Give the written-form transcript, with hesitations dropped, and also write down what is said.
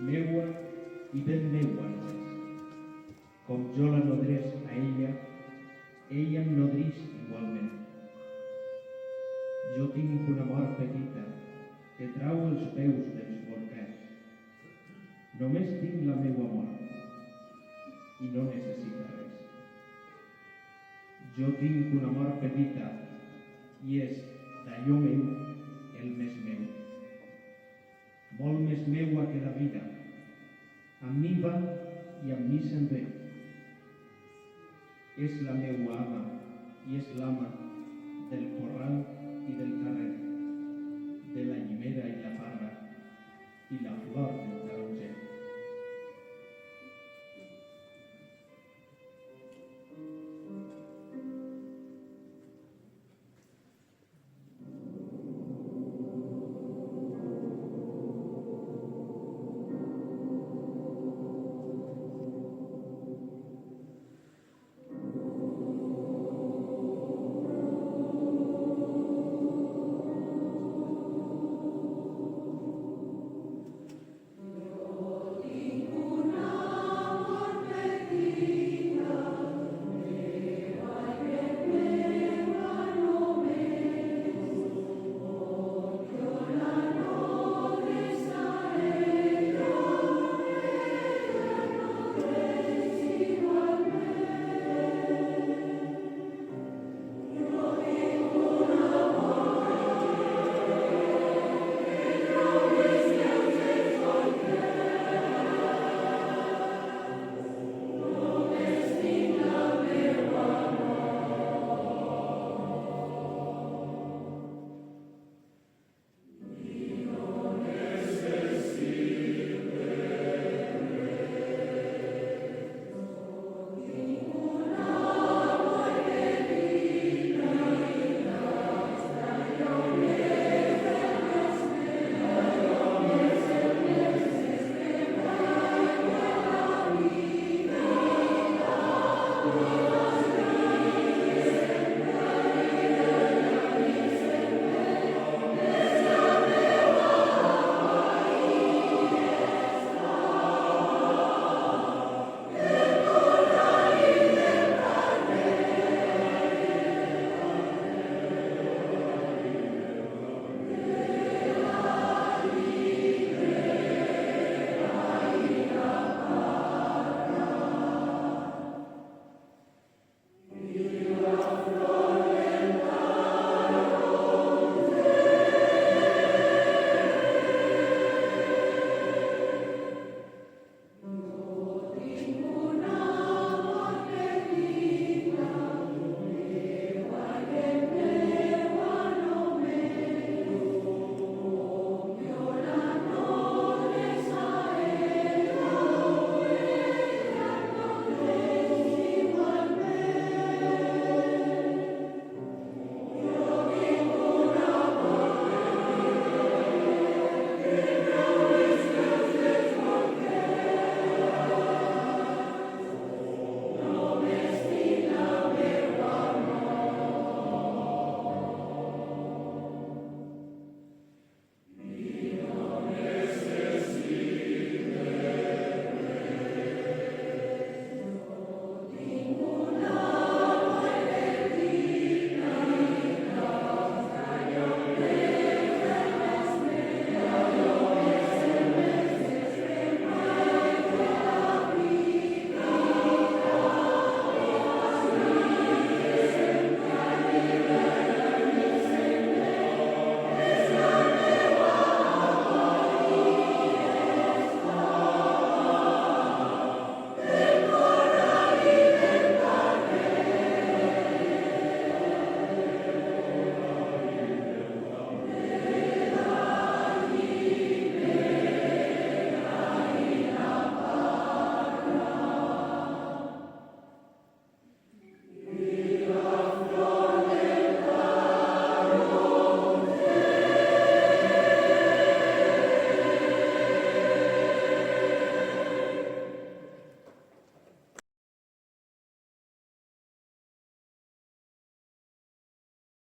meua i ben meua no és. Com jo la nodreix a ella em nodrix igualment. Jo tinc una mort petita que trau els peus dels morquers. Només tinc la meua mort i no necessita res. Jo tinc una mort petita i és d'allò meu el més meu. Molt més meua que la vida. Amb mi va i amb mi se'n ve. És la meua ama i és l'ama del corral i del carrer, de la llimera i la parra i la flor del taler.